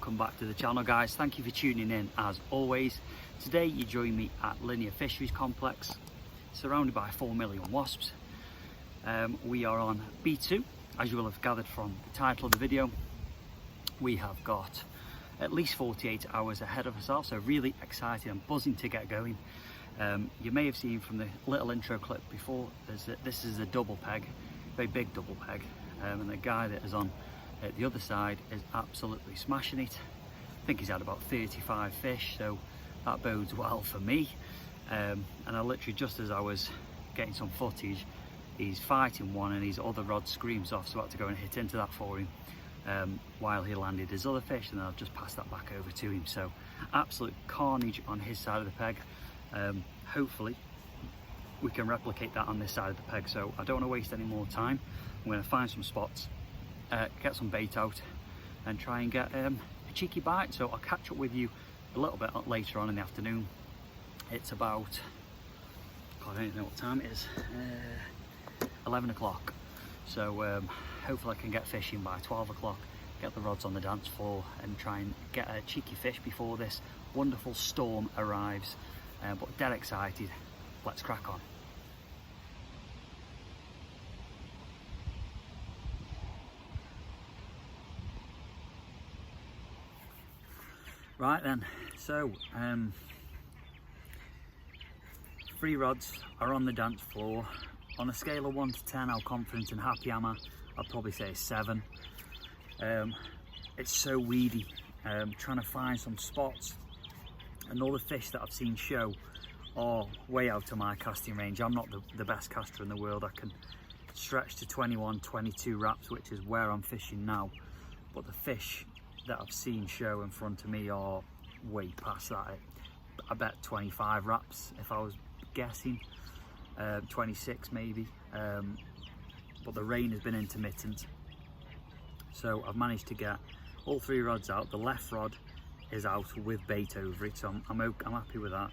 welcome back to the channel, guys. Thank you for tuning in as always. Today you join me at Linear Fisheries complex, surrounded by 4 million wasps. We are on B2, as you will have gathered from the title of the video. We have got at least 48 hours ahead of ourselves, so really excited and buzzing to get going. You may have seen from the little intro clip before, this is a double peg, very big double peg, and the guy that is on the other side is absolutely smashing it. I think he's had about 35 fish, so that bodes well for me. And I literally, just as I was getting some footage, he's fighting one and his other rod screams off, so I had to go and hit into that for him while he landed his other fish, and then I've just passed that back over to him. So absolute carnage on his side of the peg. Hopefully we can replicate that on this side of the peg, so I don't want to waste any more time. I'm going to find some spots, get some bait out and try and get a cheeky bite. So I'll catch up with you a little bit later on in the afternoon. It's about, God, I don't even know what time it is, 11 o'clock. So hopefully I can get fishing by 12 o'clock, get the rods on the dance floor and try and get a cheeky fish before this wonderful storm arrives. But dead excited, let's crack on. Right then, so 3 rods are on the dance floor. On a scale of 1 to 10, how confident and happy am I? I'd probably say 7. It's so weedy, trying to find some spots, and all the fish that I've seen show are way out of my casting range. I'm not the best caster in the world. I can stretch to 21, 22 wraps, which is where I'm fishing now, but the fish that I've seen show in front of me are way past that. I bet 25 wraps if I was guessing, 26 maybe, but the rain has been intermittent, so I've managed to get all 3 rods out. The left rod is out with bait over it, so I'm happy with that.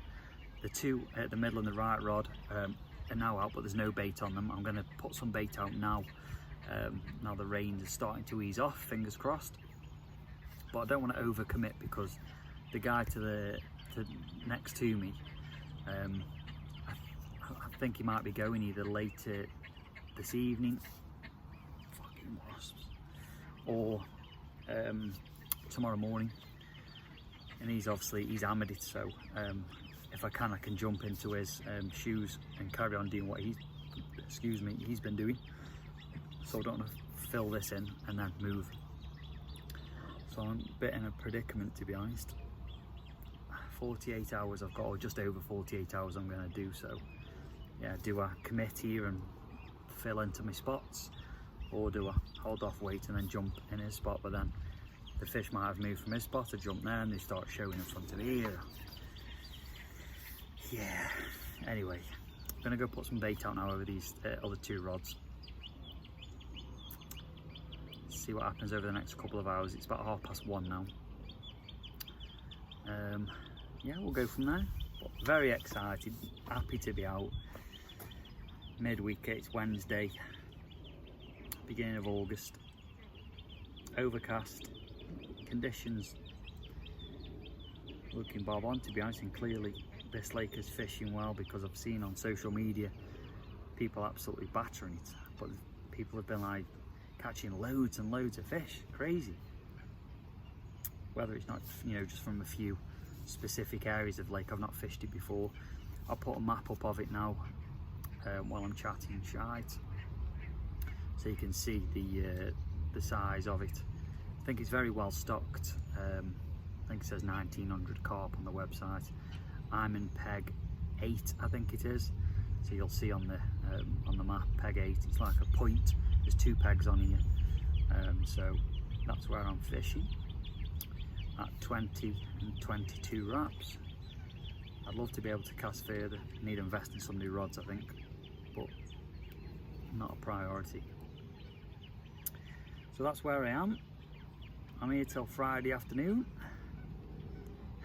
The 2 at the middle and the right rod are now out, but there's no bait on them. I'm going to put some bait out now. Now the rain is starting to ease off, fingers crossed. But I don't want to overcommit, because the guy to next to me, I think he might be going either later this evening, fucking wasps, or tomorrow morning, and he's hammered it. So if I can jump into his shoes and carry on doing what he's been doing. So I don't want to fill this in and then move. So I'm a bit in a predicament, to be honest. 48 hours I've got, or just over 48 hours I'm going to do. So yeah, do I commit here and fill into my spots, or do I hold off, wait and then jump in his spot? But then the fish might have moved from his spot, to jump there and they start showing in front of here. Yeah, anyway, I'm going to go put some bait out now over these other 2 rods. See what happens over the next couple of hours. It's about 1:30 now. Yeah, we'll go from there. But very excited, happy to be out. Midweek, it's Wednesday, beginning of August. Overcast, conditions looking bob on, to be honest, and clearly this lake is fishing well, because I've seen on social media people absolutely battering it, but people have been like catching loads and loads of fish. Crazy. Whether it's not, just from a few specific areas of lake, I've not fished it before. I'll put a map up of it now while I'm chatting shite, so you can see the size of it. I think it's very well stocked. I think it says 1900 carp on the website. I'm in peg 8, I think it is. So you'll see on the map, peg 8. It's like a point. There's 2 pegs on here, so that's where I'm fishing at 20 and 22 wraps. I'd love to be able to cast further. I need to invest in some new rods, I think, but not a priority. So that's where I am. I'm here till Friday afternoon.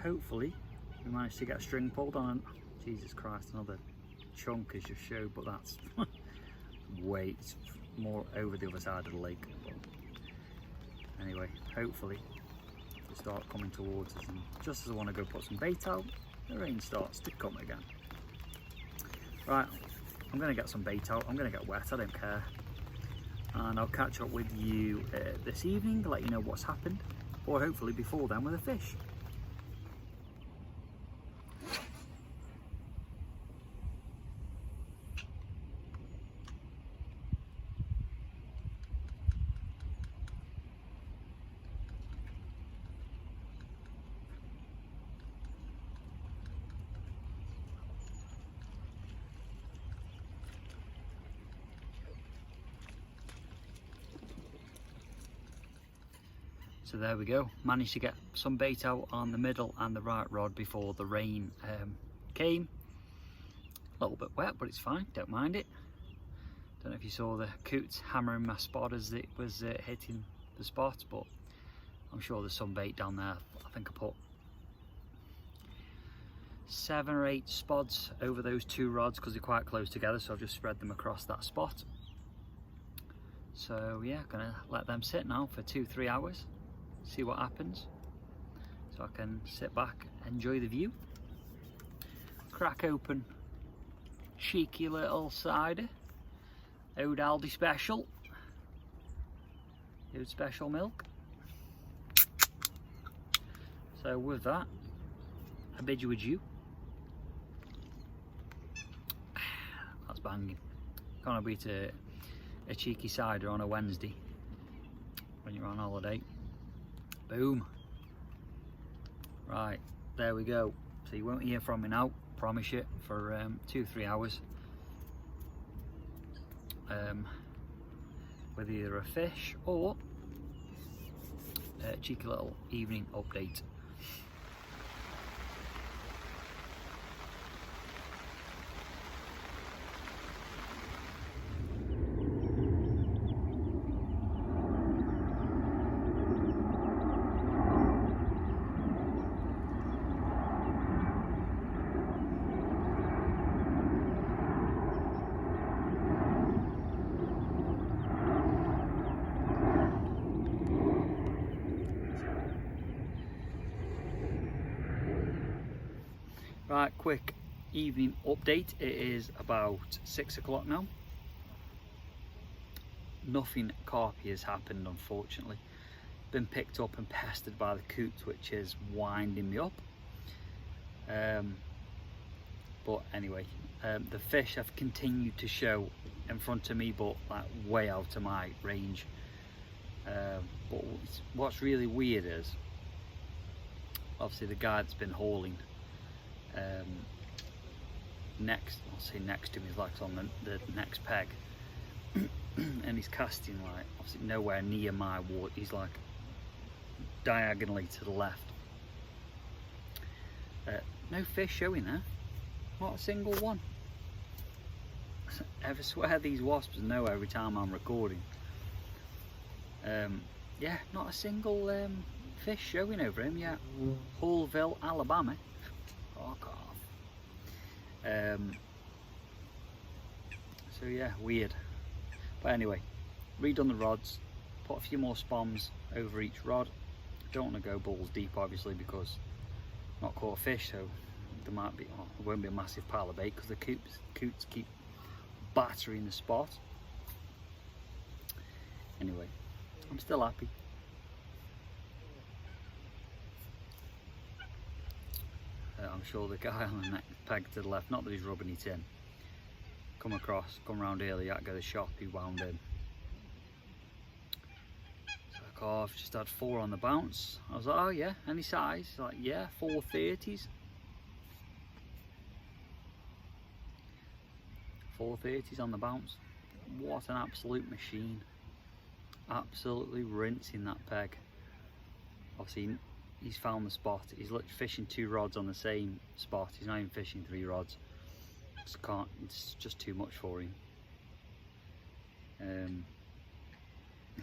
Hopefully we managed to get a string pulled on. Jesus Christ, another chunk as you showed, but that's way more over the other side of the lake. But anyway, hopefully the start coming towards us, and just as I want to go put some bait out, the rain starts to come again. Right, I'm going to get some bait out. I'm going to get wet, I don't care. And I'll catch up with you this evening, let you know what's happened, or hopefully before then with a fish. So there we go, managed to get some bait out on the middle and the right rod before the rain came. A little bit wet, but it's fine, don't mind it. Don't know if you saw the coots hammering my spot as it was hitting the spot, but I'm sure there's some bait down there. I think I put 7 or 8 spods over those 2 rods because they're quite close together, so I've just spread them across that spot. So yeah, gonna let them sit now for 2-3 hours. See what happens, so I can sit back, enjoy the view, crack open cheeky little cider, Old Aldi special, Old special milk. So with that, I bid you adieu. That's banging. Can't beat a cheeky cider on a Wednesday when you're on holiday. Boom. Right, there we go. So you won't hear from me now, promise you, for 2-3 hours. With either a fish or a cheeky little evening update. Right, quick evening update. It is about 6 o'clock now. Nothing carpy has happened, unfortunately. Been picked up and pestered by the coots, which is winding me up. But anyway, the fish have continued to show in front of me, but like way out of my range. But what's really weird is, obviously the guy that's been hauling next to me, is like on the next peg, and he's casting like obviously nowhere near my water. He's like diagonally to the left. No fish showing there, not a single one. I swear these wasps know every time I'm recording. Yeah, not a single fish showing over him yet. Hullville, Alabama. Fuck off. So yeah, weird. But anyway, redone the rods, put a few more spoms over each rod. Don't want to go balls deep, obviously, because not caught a fish, so there might be, well, there won't be a massive pile of bait because the coots keep battering the spot. Anyway, I'm still happy. I'm sure the guy on the next peg to the left, not that he's rubbing it in, come round earlier, had to go to the shop, he wound in. So I've just had 4 on the bounce. I was like, oh yeah, any size? He's like, yeah, 430s. 430s on the bounce. What an absolute machine. Absolutely rinsing that peg. Obviously, he's found the spot. He's literally fishing 2 rods on the same spot. He's not even fishing 3 rods. It's just too much for him.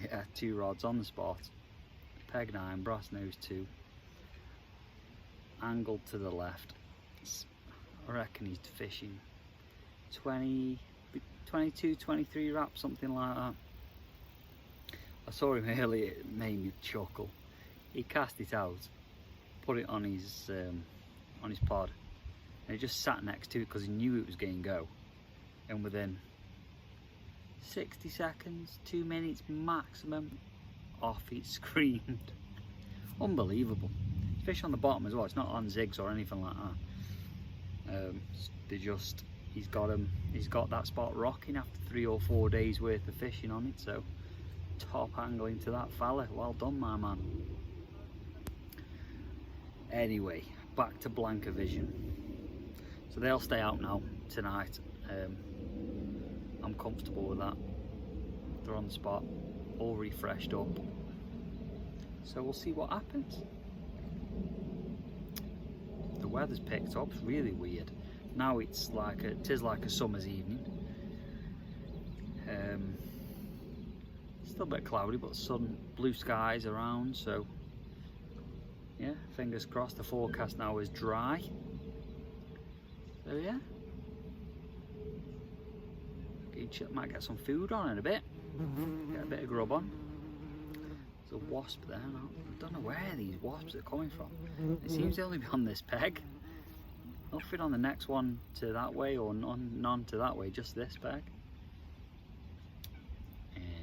Yeah, 2 rods on the spot. Peg 9, Brasenose 2. Angled to the left. I reckon he's fishing 22, 23 wraps, something like that. I saw him earlier, it made me chuckle. he cast it out, put it on his pod, and he just sat next to it because he knew it was going to go, and within 60 seconds, 2 minutes maximum, off it screamed. Unbelievable. Fish on the bottom as well, it's not on zigs or anything like that. He's got that spot rocking after 3 or 4 days worth of fishing on it, so top angling to that fella. Well done, my man. Anyway, back to Blanca Vision. So they'll stay out now tonight. I'm comfortable with that. They're on the spot, all refreshed up. So we'll see what happens. The weather's picked up, it's really weird. Now it's like it is like a summer's evening. Still a bit cloudy, but sun, blue skies around, so yeah, fingers crossed. The forecast now is dry. So yeah, might get some food on in a bit. Get a bit of grub on. There's a wasp there. I don't know where these wasps are coming from. It seems to only be on this peg. Nothing on the next one to that way, or none to that way, just this peg.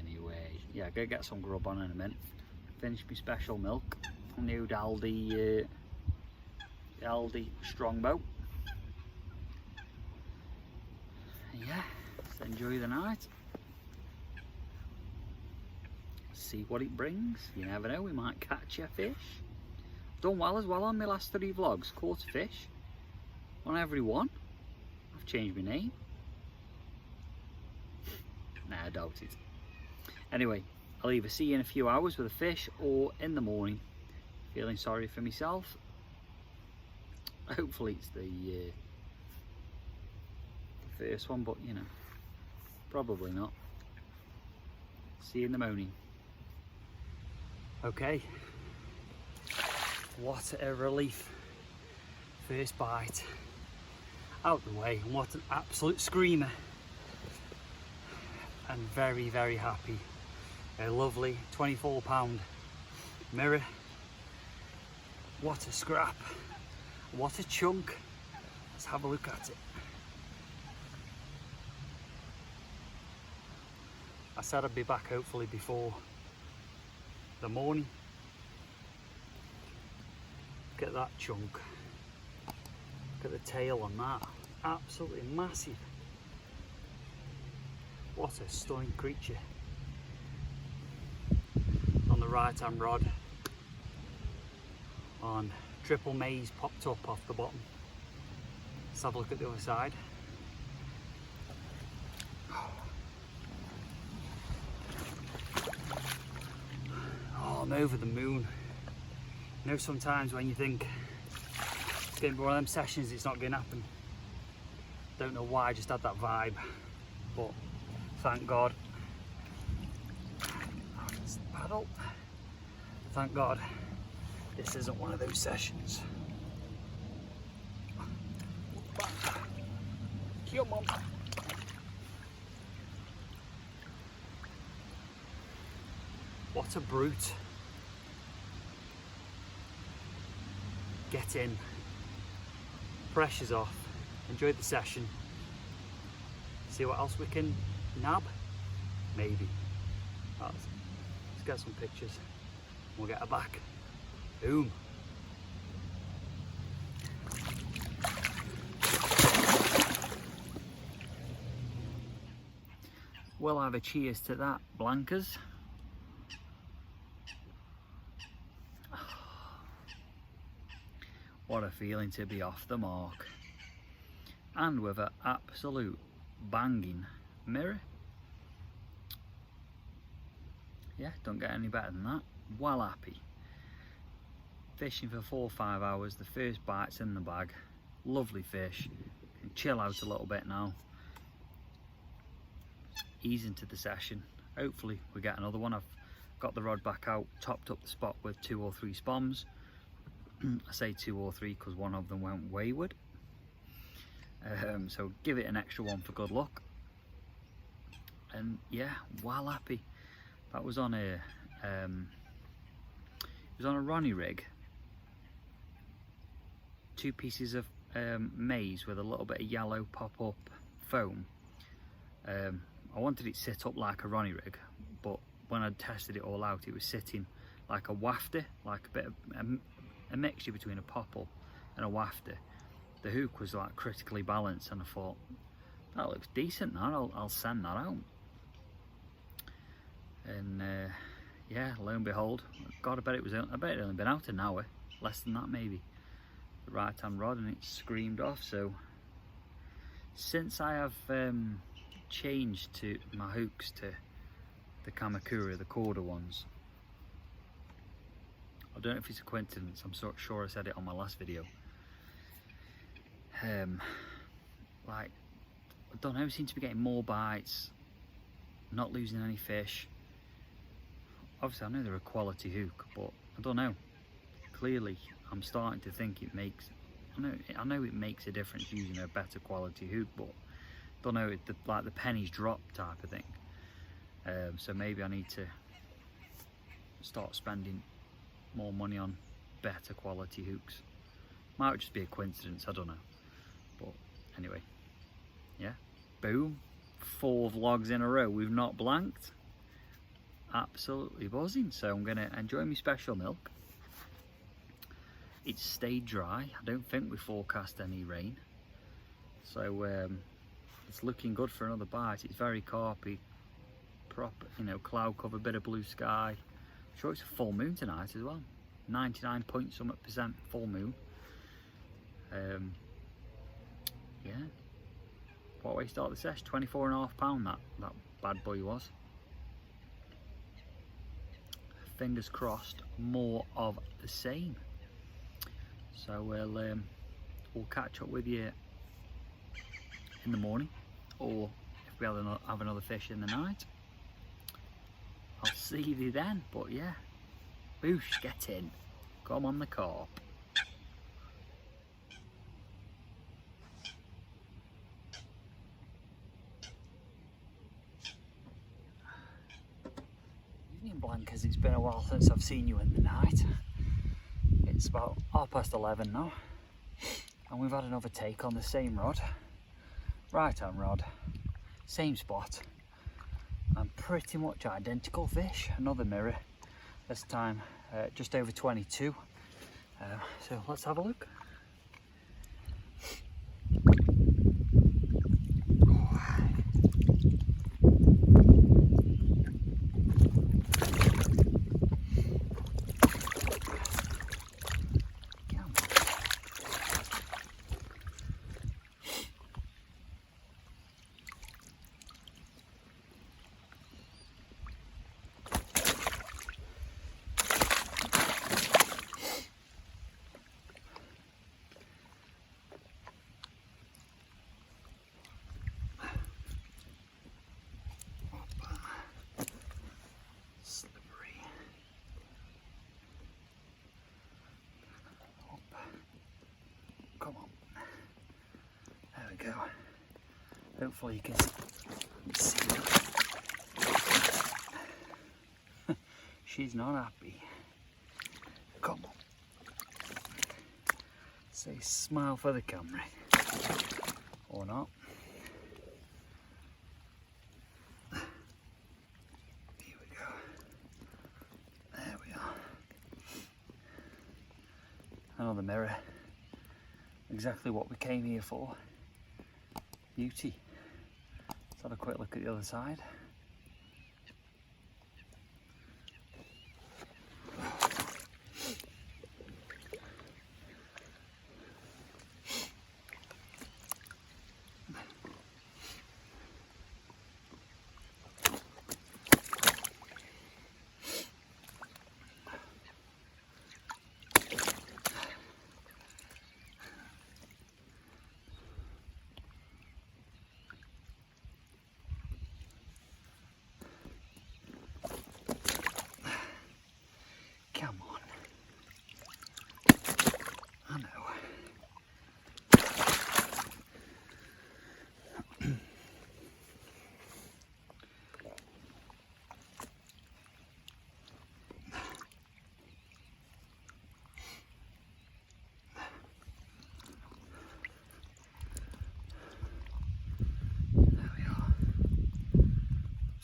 Anyway, yeah, go get some grub on in a minute. Finish my special milk. New Aldi Strongbow. Yeah, let's enjoy the night. See what it brings. You never know, we might catch a fish. Done well as well on my last 3 vlogs. Caught a fish on every one. I've changed my name. Nah, I doubt it. Anyway, I'll either see you in a few hours with a fish or in the morning. Feeling sorry for myself. Hopefully it's the first one, but you know, probably not. See you in the morning. Okay, what a relief. First bite out the way, and what an absolute screamer. And very, very happy. A lovely 24-pound mirror. What a scrap, what a chunk. Let's have a look at it. I said I'd be back hopefully before the morning. Look at that chunk. Look at the tail on that. Absolutely massive. What a stunning creature. On the right hand rod, on triple maize popped up off the bottom. Let's have a look at the other side. Oh, I'm over the moon. You know, sometimes when you think it's going to be one of them sessions, it's not going to happen. Don't know why, I just had that vibe, but thank God. Paddle. Thank God this isn't one of those sessions. Come on. What a brute. Get in. Pressure's off. Enjoy the session. See what else we can nab? Maybe. Let's get some pictures. We'll get her back. Boom. We'll have a cheers to that, Blancas. What a feeling to be off the mark. And with an absolute banging mirror. Yeah, don't get any better than that. Well happy. Fishing for 4 or 5 hours, the first bite's in the bag. Lovely fish. Can chill out a little bit now. Ease into the session. Hopefully we get another one. I've got the rod back out, topped up the spot with 2 or 3 spoms. I say 2 or 3 because one of them went wayward. So give it an extra one for good luck. And yeah, well happy. That was on a it was on a Ronnie rig, 2 pieces of maize with a little bit of yellow pop-up foam. I wanted it sit up like a Ronnie rig, but when I tested it all out, it was sitting like a wafter, like a bit of a mixture between a popple and a wafter. The hook was like critically balanced, and I thought, that looks decent now, I'll send that out. And yeah, lo and behold, God, I bet it only been out an hour, less than that maybe, the right hand rod, and it screamed off. So since I have changed to my hooks to the Kamakura, the Corda ones, I don't know if it's a coincidence, I'm sure I said it on my last video, like, I don't know, seem to be getting more bites, not losing any fish. Obviously I know they're a quality hook, but I don't know, clearly I'm starting to think it makes, I know it makes a difference using a better quality hook, but I don't know, like the pennies drop type of thing. So maybe I need to start spending more money on better quality hooks. Might just be a coincidence, I don't know. But anyway, yeah, boom, 4 vlogs in a row we've not blanked. Absolutely buzzing. So I'm gonna enjoy my special milk. It's stayed dry. I don't think we forecast any rain, so it's looking good for another bite. It's very carpy, proper, you know, cloud cover, bit of blue sky. I'm sure it's a full moon tonight as well. 99 point something percent full moon. Yeah, what way to start the sesh? 24.5 that bad boy was. Fingers crossed, more of the same. So we'll catch up with you in the morning, or if we have another fish in the night, I'll see you then. But yeah, boosh, get in, come on the carp. Evening blankers, it's been a while since I've seen you in the night. It's about 11:30 now, and we've had another take on the same rod, right hand rod, same spot, and pretty much identical fish. Another mirror, this time just over 22. So let's have a look. Come on, there we go. Hopefully you can see her. She's not happy. Come on. Say smile for the camera. Or not. Here we go. There we are. Another mirror. Exactly what we came here for. Beauty. Let's have a quick look at the other side.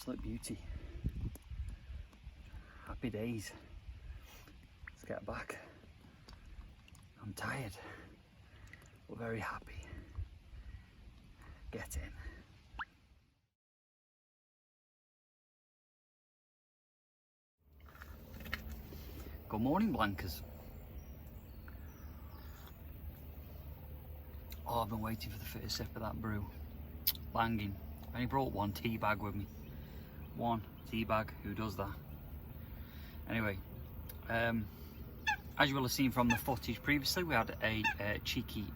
absolute beauty. Happy days. Let's get back. I'm tired, but very happy. Get in. Good morning, Blankers. Oh, I've been waiting for the first sip of that brew. Banging. I only brought one tea bag with me. One tea bag, who does that? Anyway, as you will have seen from the footage previously, we had a cheeky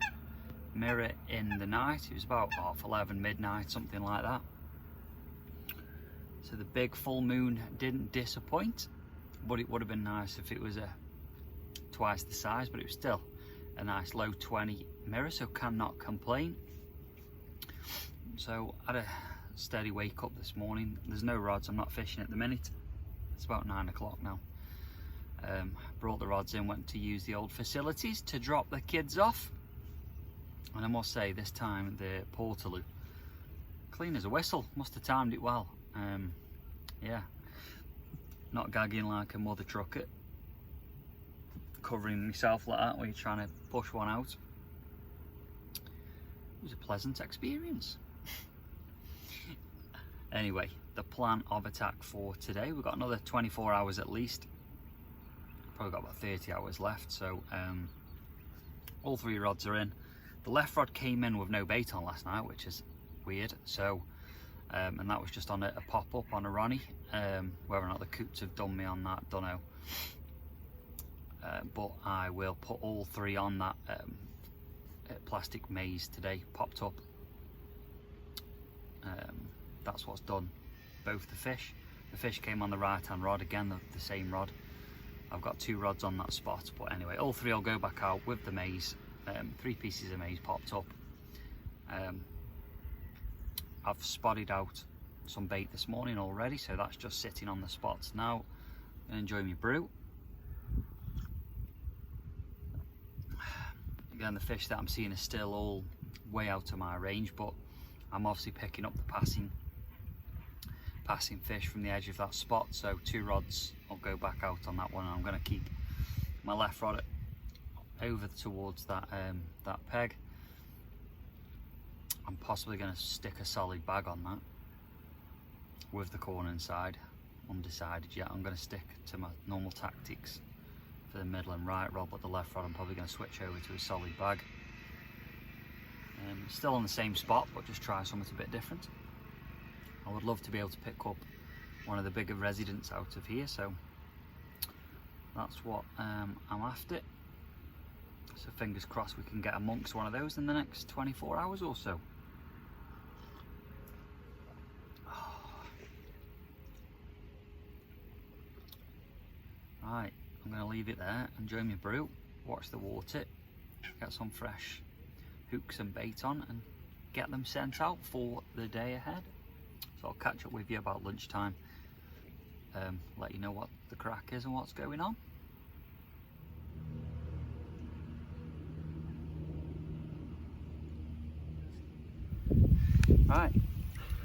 mirror in the night. It was about 11:30, midnight, something like that. So the big full moon didn't disappoint, but it would have been nice if it was twice the size, but it was still a nice low 20 mirror, so cannot complain. So I had a steady wake up this morning. There's no rods, I'm not fishing at the minute. It's about 9 o'clock now. Brought the rods in, went to use the old facilities to drop the kids off. And I must say, this time the Portaloo, clean as a whistle, must have timed it well. Yeah, not gagging like a mother trucker, covering myself like that when you're trying to push one out. It was a pleasant experience. Anyway, the plan of attack for today, we've got another 24 hours at least. Probably got about 30 hours left, so all three rods are in. The left rod came in with no bait on last night, which is weird, so and that was just on a pop-up on a Ronnie. Whether or not the coots have done me on that, don't know. But I will put all three on that plastic maze today, popped up. That's what's done both the fish. The fish came on the right hand rod, again the same rod. I've got two rods on that spot, but anyway, all three will go back out with the maze. 3 pieces of maze popped up. I've spotted out some bait this morning already, so that's just sitting on the spots now. I'm gonna enjoy my brew. Again, the fish that I'm seeing are still all way out of my range, but I'm obviously picking up the passing fish from the edge of that spot, so 2 rods will go back out on that one. I'm going to keep my left rod over towards that that peg. I'm possibly going to stick a solid bag on that with the corner inside. Undecided yet. I'm going to stick to my normal tactics for the middle and right rod, but the left rod I'm probably going to switch over to a solid bag. Still on the same spot, but just try something a bit different. I would love to be able to pick up one of the bigger residents out of here, so that's what I'm after. So fingers crossed we can get amongst one of those in the next 24 hours or so. Right, I'm going to leave it there, enjoy my brew, watch the water, get some fresh hooks and bait on and get them sent out for the day ahead. So I'll catch up with you about lunchtime, let you know what the crack is and what's going on. Right,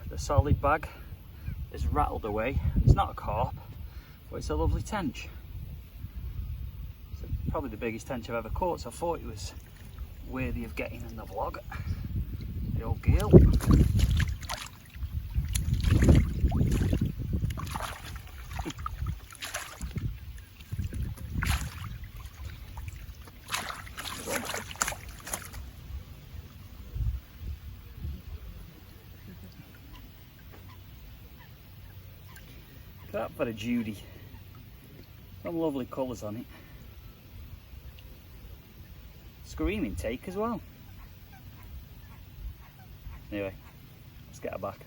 the solid bag is rattled away. It's not a carp, but it's a lovely tench. It's probably the biggest tench I've ever caught, so I thought it was worthy of getting in the vlog. The old gill. Look at that for a Judy. Some lovely colours on it. Screaming take as well. Anyway, let's get her back.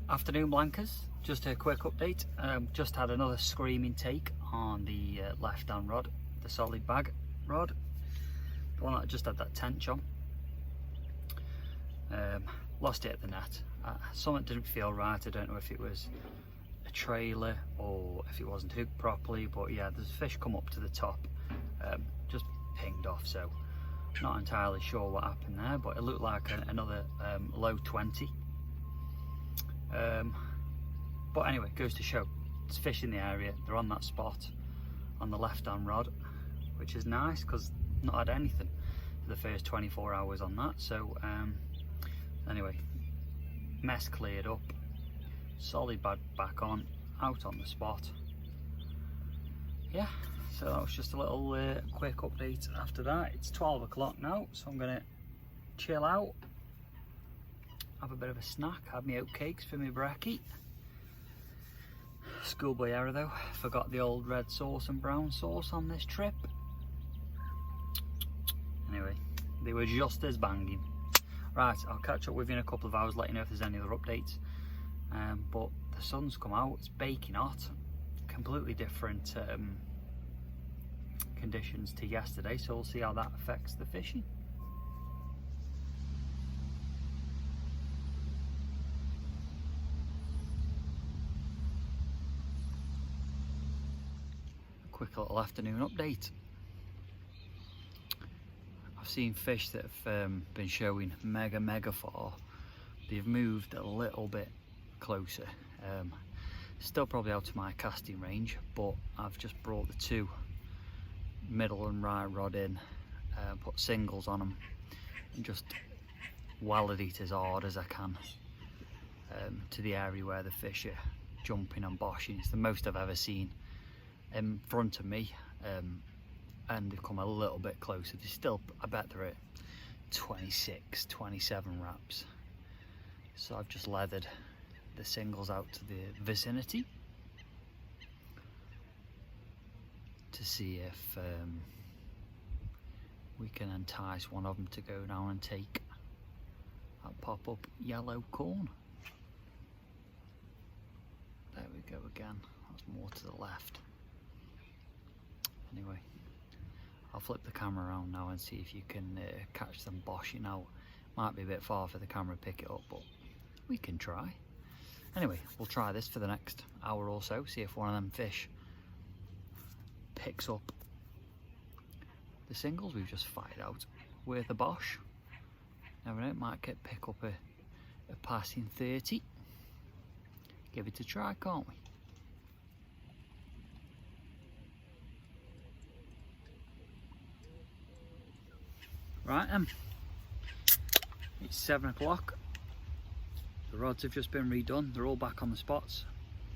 Afternoon, Blankers. Just a quick update. Just had another screaming take on the left hand rod, the solid bag rod, the one that I just had that tench on. lost it at the net. Something didn't feel right. I don't know if it was a trailer or if it wasn't hooked properly, but yeah, there's a fish come up to the top, just pinged off, so not entirely sure what happened there, but it looked like another low 20. But anyway, goes to show there's fish in the area. They're on that spot on the left hand rod, which is nice because not had anything for the first 24 hours on that. So anyway, mess cleared up, solid bag back on, out on the spot. Yeah, so that was just a little quick update after that. It's 12 o'clock now, so I'm gonna chill out, have a bit of a snack, have my oatcakes for my brekkie. Schoolboy error though, forgot the old red sauce and brown sauce on this trip. Anyway, they were just as banging. Right, I'll catch up with you in a couple of hours, let you know if there's any other updates. But the sun's come out, it's baking hot, completely different conditions to yesterday, so we'll see how that affects the fishing. Quick little afternoon update. I've seen fish that have been showing mega far. They've moved a little bit closer. Still probably out of my casting range, but I've just brought the two middle and right rod in, put singles on them, and just walled it as hard as I can to the area where the fish are jumping and boshing. It's the most I've ever seen in front of me, and they've come a little bit closer. They're still, I bet they're at 26, 27 wraps. So I've just leathered the singles out to the vicinity to see if we can entice one of them to go down and take that pop-up yellow corn. There we go again, that's more to the left. Anyway, I'll flip the camera around now and see if you can catch them boshing out. Might be a bit far for the camera to pick it up, but we can try. Anyway, we'll try this for the next hour or so, see if one of them fish picks up the singles we've just fired out with a bosh. Never know, it might pick up a passing 30. Give it a try, can't we? Right then, it's 7 o'clock. The rods have just been redone, they're all back on the spots.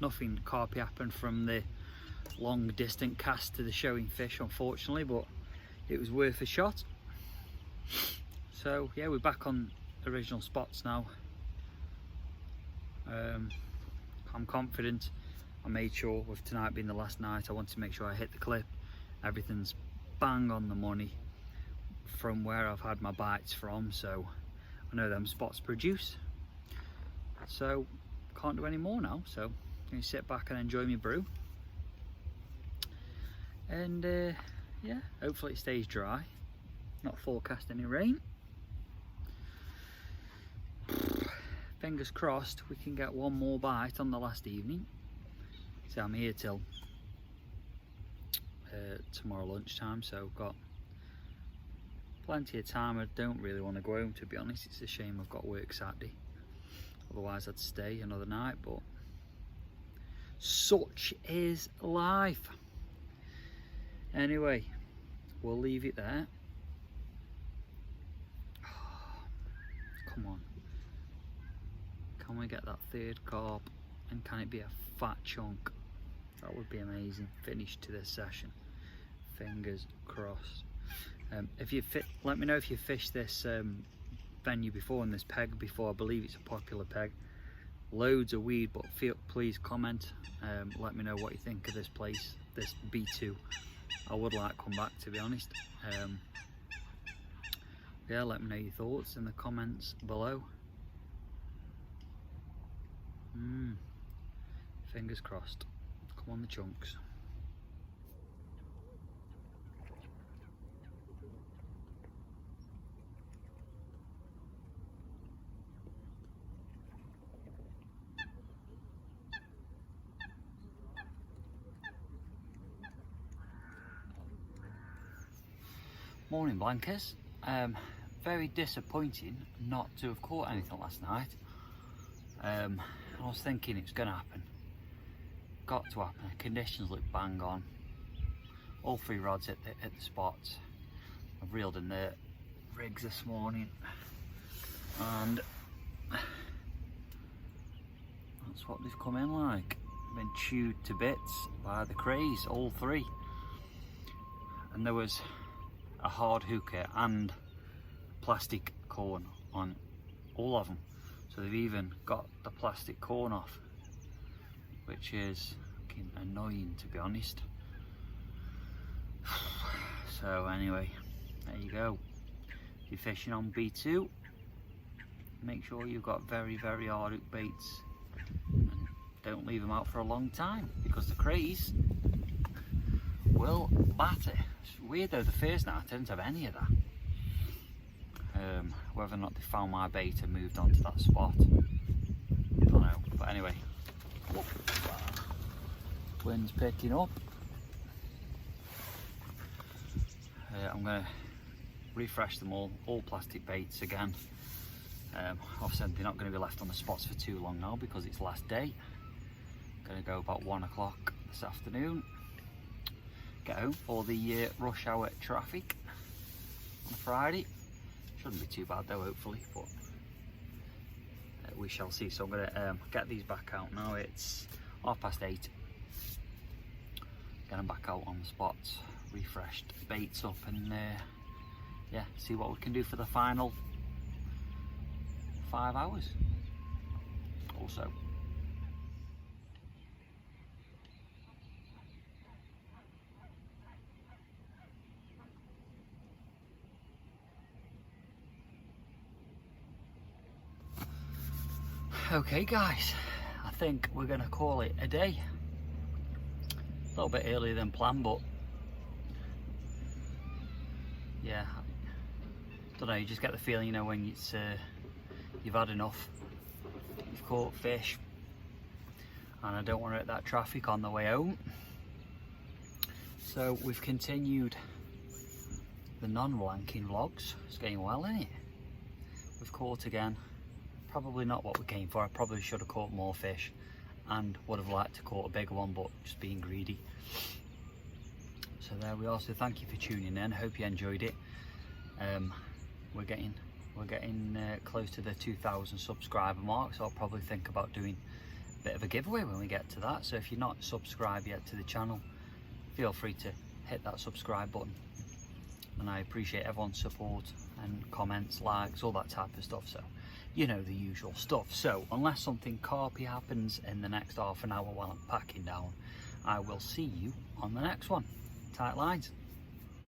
Nothing carpy happened from the long distant cast to the showing fish, unfortunately, but it was worth a shot. So yeah, we're back on original spots now. I'm confident. I made sure, with tonight being the last night, I wanted to make sure I hit the clip. Everything's bang on the money from where I've had my bites from, so I know them spots produce. So can't do any more now, so I'm going to sit back and enjoy my brew, and yeah, hopefully it stays dry, not forecast any rain. Fingers crossed we can get one more bite on the last evening. So I'm here till tomorrow lunchtime, so I've got plenty of time. I don't really want to go home, to be honest. It's a shame I've got work Saturday, otherwise I'd stay another night, but such is life. Anyway, we'll leave it there. Come on, can we get that third carp, and can it be a fat chunk? That would be amazing finish to this session. Fingers crossed. If you let me know if you fished this venue before and this peg before. I believe it's a popular peg. Loads of weed, but please comment. Let me know what you think of this place, this B2. I would like to come back, to be honest. Yeah, let me know your thoughts in the comments below. Fingers crossed. Come on, the chunks. Morning Blankers. Very disappointing not to have caught anything last night. I was thinking it's going to happen. Got to happen. Conditions look bang on. All three rods at the spots. I've reeled in the rigs this morning and that's what they've come in like. Been chewed to bits by the crays, all three. And there was a hard hooker and plastic corn on all of them. So they've even got the plastic corn off, which is fucking annoying to be honest. So anyway, there you go. If you're fishing on B2, make sure you've got very hard hook baits. And don't leave them out for a long time because the crays will batter. It's weird though, the first night I didn't have any of that. Whether or not they found my bait and moved on to that spot, I don't know. But anyway, wind's picking up. I'm going to refresh them all plastic baits again. Obviously they're not going to be left on the spots for too long now because it's last day. I'm going to go about 1 o'clock this afternoon. Get home for the rush hour traffic on a Friday. Shouldn't be too bad though, hopefully, but we shall see. So I'm going to get these back out now. It's 8:30. Get them back out on the spots, refreshed baits up, and yeah, see what we can do for the final 5 hours or so. Okay guys, I think we're going to call it a day. A little bit earlier than planned, but yeah, don't know, you just get the feeling, you know, when it's you've had enough, you've caught fish, and I don't want to hit that traffic on the way home. So we've continued the non-blanking vlogs. It's going well, isn't it? We've caught again. Probably not what we came for. I probably should have caught more fish and would have liked to caught a bigger one, but just being greedy. So there we are. So thank you for tuning in. Hope you enjoyed it. We're getting close to the 2,000 subscriber mark, so I'll probably think about doing a bit of a giveaway when we get to that. So if you're not subscribed yet to the channel, feel free to hit that subscribe button, and I appreciate everyone's support and comments, likes, all that type of stuff. So you know, the usual stuff. So unless something carpy happens in the next half an hour while I'm packing down, I will see you on the next one. Tight lines.